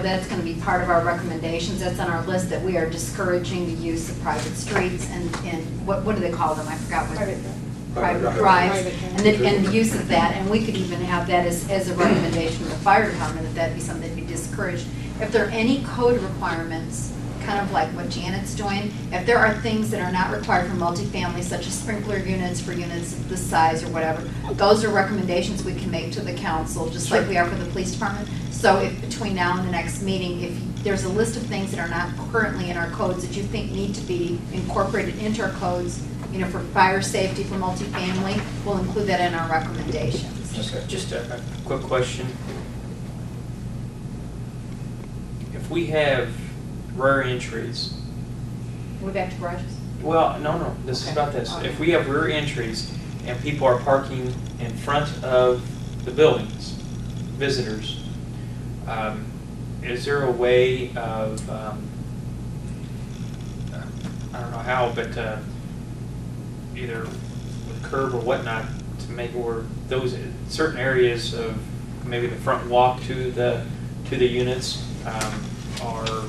That's going to be part of our recommendations. That's on our list, that we are discouraging the use of private streets and what do they call them? I forgot what. Private drives and the use of that, and we could even have that as a recommendation from the fire department, that that'd be something to be discouraged. If there are any code requirements, kind of like what Janet's doing, if there are things that are not required for multifamily, such as sprinkler units for units of this size or whatever, those are recommendations we can make to the council, just like we are for the police department. So if between now and the next meeting, if there's a list of things that are not currently in our codes that you think need to be incorporated into our codes, you know, for fire safety, for multifamily, we'll include that in our recommendations. Just a quick question. If we have rear entries. We're back to garages? Well, no, this is about this. If we have rear entries and people are parking in front of the buildings, visitors, is there a way of, I don't know how, but either with curb or whatnot, to make or those certain areas of maybe the front walk to the units are,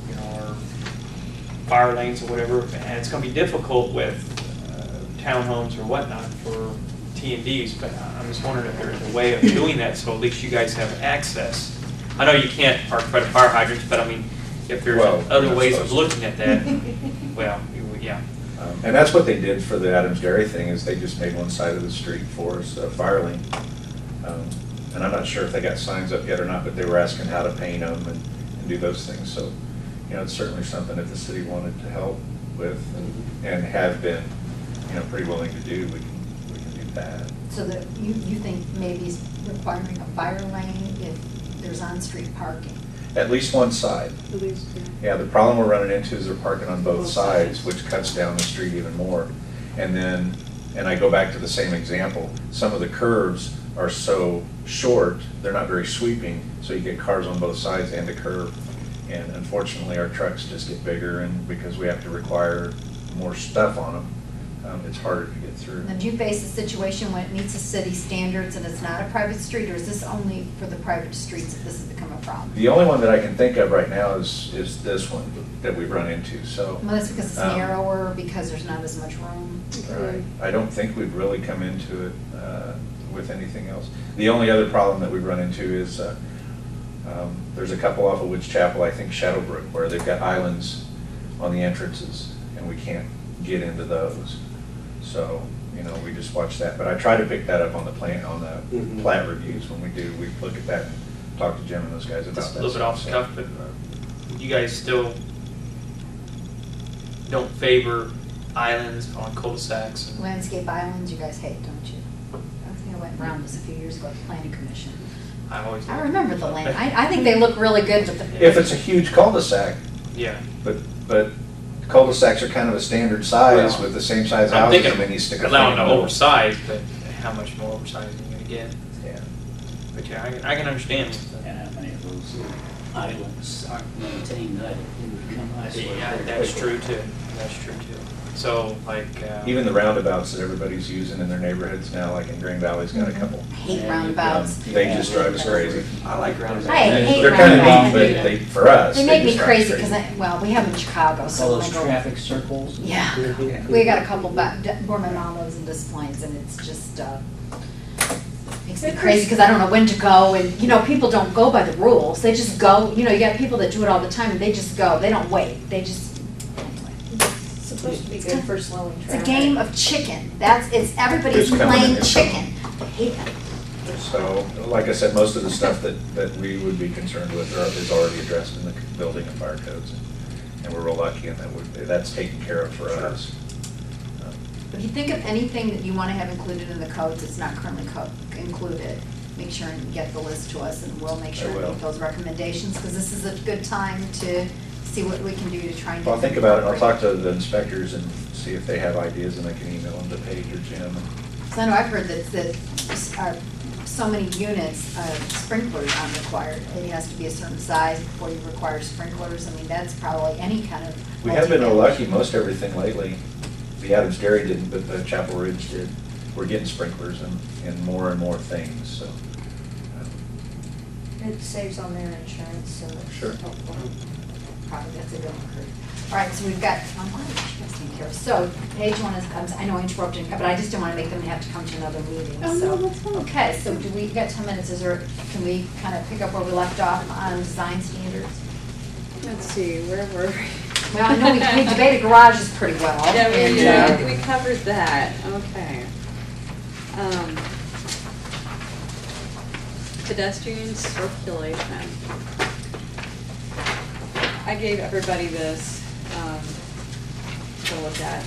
you know, are fire lanes or whatever, and it's going to be difficult with townhomes or whatnot for T&Ds, but I'm just wondering if there's a way of doing that so at least you guys have access. I know you can't park by the fire hydrants, but I mean, if there's other ways of looking at that, well, yeah. And that's what they did for the Adams Dairy thing, is they just made one side of the street for us, a fire lane. And I'm not sure if they got signs up yet or not, but they were asking how to paint them and do those things. So, you know, it's certainly something that the city wanted to help with and have been, you know, pretty willing to do. We can do that. So that you think maybe requiring a fire lane if there's on-street parking? At least one side. At least, yeah, the problem we're running into is they're parking on both sides, which cuts down the street even more. And then, and I go back to the same example, some of the curves are so short, they're not very sweeping, so you get cars on both sides and a curve. And unfortunately, our trucks just get bigger, and because we have to require more stuff on them, it's harder to get through. Now, do you face a situation when it meets the city standards and it's not a private street, or is this only for the private streets that this has become a problem? The only one that I can think of right now is this one that we've run into. So well, that's because it's narrower, because there's not as much room. Right. I don't think we've really come into it with anything else. The only other problem that we've run into is there's a couple off of Woods Chapel, I think Shadowbrook, where they've got islands on the entrances, and we can't get into those. So, you know, we just watch that. But I try to pick that up on the plan, on the plat reviews when we do. We look at that and talk to Jim and those guys about that. Just a little bit off the cuff, but you guys still don't favor islands on cul-de-sacs? Landscape islands, you guys hate, don't you? I think I went around this a few years ago at the Planning Commission. I remember the land. I think they look really good, but if it's a huge cul-de-sac, yeah. But cul-de-sacs are kind of a standard size with the same size houses, and then you stick a allowing to oversize, but how much more oversized are you going to get? Yeah. But yeah, I can understand. And how many of those islands aren't maintained that would become isolated? Yeah, that's true too. That's true too. So, like even the roundabouts that everybody's using in their neighborhoods now, like in Green Valley's got a couple. I hate roundabouts. They just drive us crazy. I like roundabouts. I hate They're kind of roundabouts. neat, but they, for us, They make me just drive us crazy because, well, we have them in Chicago, so All when those I go. traffic circles. Yeah, we got a couple back where my mom lives in Des Plaines, and it's just makes me crazy because I don't know when to go, and you know, people don't go by the rules. They just go. You know, you got people that do it all the time, and they just go. They don't wait. They just. It's supposed to be good for slowing traffic. It's a game of chicken. It's everybody's It's coming playing in. chicken. I hate it. So, like I said, most of the stuff that we would be concerned with is already addressed in the building and fire codes, and we're real lucky in that that's taken care of for us. If you think of anything that you want to have included in the codes that's not currently included, make sure and get the list to us, and we'll make sure and make those recommendations, because this is a good time to see what we can do to try and get. Well, I'll think about it. I'll talk to the inspectors and see if they have ideas, and I can email them to Paige or Jim. So I know I've heard that so many units, sprinklers aren't required. It has to be a certain size before you require sprinklers. I mean, that's probably any kind of. We have been lucky. Most everything lately, the Adams Dairy didn't, but the Chapel Ridge did. We're getting sprinklers and more things. So It saves on their insurance, so Sure. it's helpful. Probably that's a good one. All right, so we've got, what did you guys take care of? So page one is, I know I interrupted, but I just didn't want to make them have to come to another meeting, Oh, so. no, that's fine. Okay, so do we, got 10 minutes, can we kind of pick up where we left off on design standards? Let's see, where were we? Well, I know we debated garages pretty well. Yeah, and, we covered that, okay. Pedestrian circulation. I gave everybody this to look at.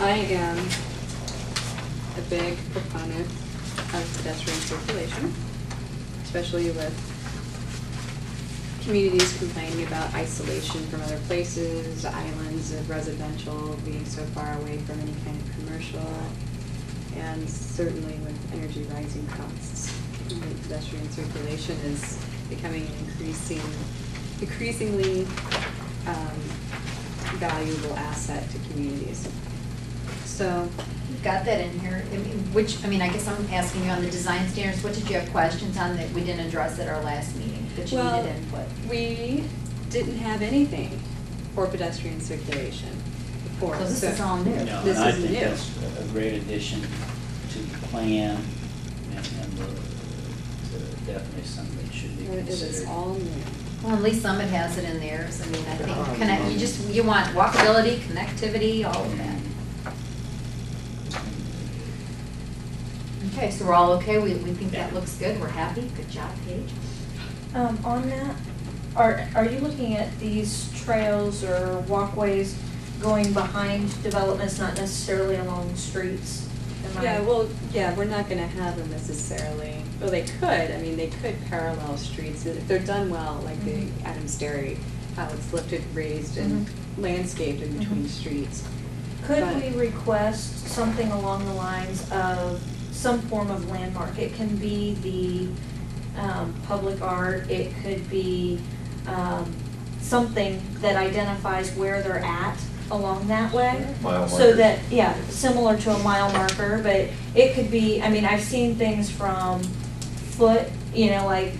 I am a big proponent of pedestrian circulation, especially with communities complaining about isolation from other places, islands of residential being so far away from any kind of commercial, and certainly with energy rising costs. Pedestrian circulation is becoming an increasingly valuable asset to communities. So, We've got that in here, I guess I'm asking you on the design standards, what did you have questions on that we didn't address at our last meeting, that you well, needed input? we didn't have anything for pedestrian circulation before. So this is all new. No, This and I is think new. that's a great addition to the plan, and definitely something that should be It is considered. all new. Well, at least Summit has it in theirs, I mean, I think, you want walkability, connectivity, all of that. Okay, so we're all okay, we think that looks good, we're happy, good job, Paige. On that, are you looking at these trails or walkways going behind developments, not necessarily along streets? Am I- Yeah, we're not gonna have them necessarily, well, they could, I mean, they could parallel streets, if they're done well, like the Mhm. Adams Dairy, how it's lifted, raised, and landscaped in between Mhm. streets. Could But- we request something along the lines of some form of landmark? It can be the public art, it could be something that identifies where they're at along that way. Mile So markers. that, yeah, similar to a mile marker, but it could be, I mean, I've seen things from foot, like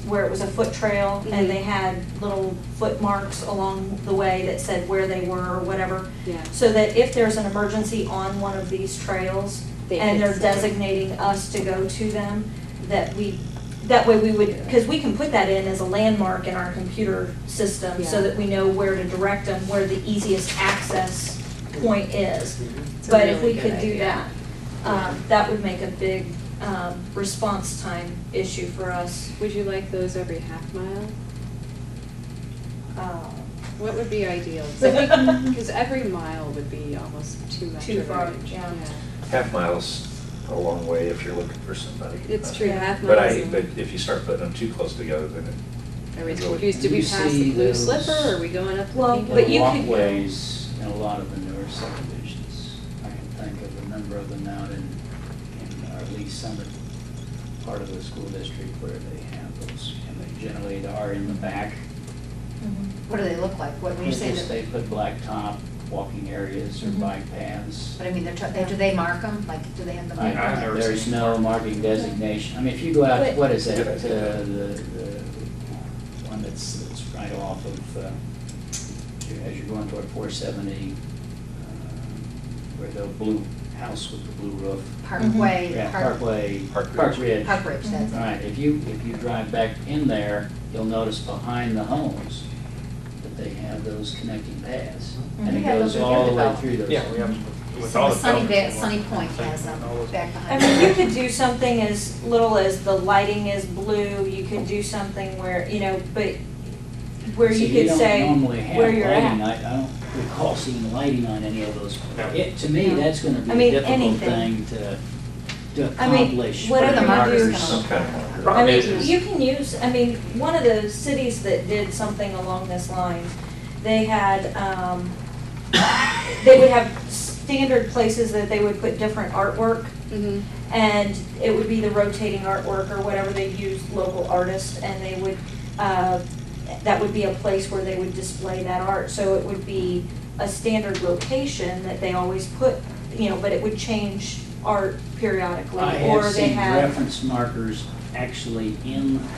where it was a foot trail and they had little foot marks along the way that said where they were or whatever. Yeah. So that if there's an emergency on one of these trails They and could they're say. designating us to go to them, that way we would, because we can put that in as a landmark in our computer system so Yeah. that we know where to direct them, where the easiest access point is. It's a But if really we good could do idea. that, that would make a big response time issue for us. Would you like those every half mile? What would be ideal? Because every mile would be almost too much Too of a far, range. yeah. Half mile's a long way if you're looking for somebody. It's true, Yeah. half But miles. but if you start putting them too close together, then it. Everybody's really- confused. Did we You pass see the blue those- slipper, or are we going up the Well, pink? but you could- Walkways in a lot of the newer subdivisions. I can think of a number of them out in our Lee Summit part of the school district where they have those. And they generally are in the back. What do they look like? What, when you say that? They put blacktop walking areas or Mhm. bike paths. But I mean, do they mark them? Like, do they have them? I've never There's seen no it. marking designation. I mean, if you go out, But- what is that, Good idea. the one that's right off of, as you're going toward 470, where the blue house with the blue roof. Parkway. Yeah, Parkway, Park Park Ridge. Ridge. Park Ridge, that's All it. right, if you drive back in there, you'll notice behind the homes that they have those connecting paths. And We it have goes those, we all have the way developed. through those. Yeah, we have, with So all the the. Sunny developments Sunny going on, Point has them all those- back I behind. mean, you could do something as little as the lighting is blue, you could do something where, but where See, you could don't say normally have where you're lighting. at. I don't recall seeing lighting on any of those. No. To me, No. that's gonna be I a mean, difficult anything. thing to I mean, accomplish. whatever the you markers do. gonna Some look kind of like. marker. I Problem mean, is- you can use, one of the cities that did something along this line, they had, they would have standard places that they would put different artwork, Mhm. and it would be the rotating artwork or whatever, they used local artists, and they would, that would be a place where they would display that art, so it would be a standard location that they always put, but it would change art periodically, I or have they seen have. reference markers actually in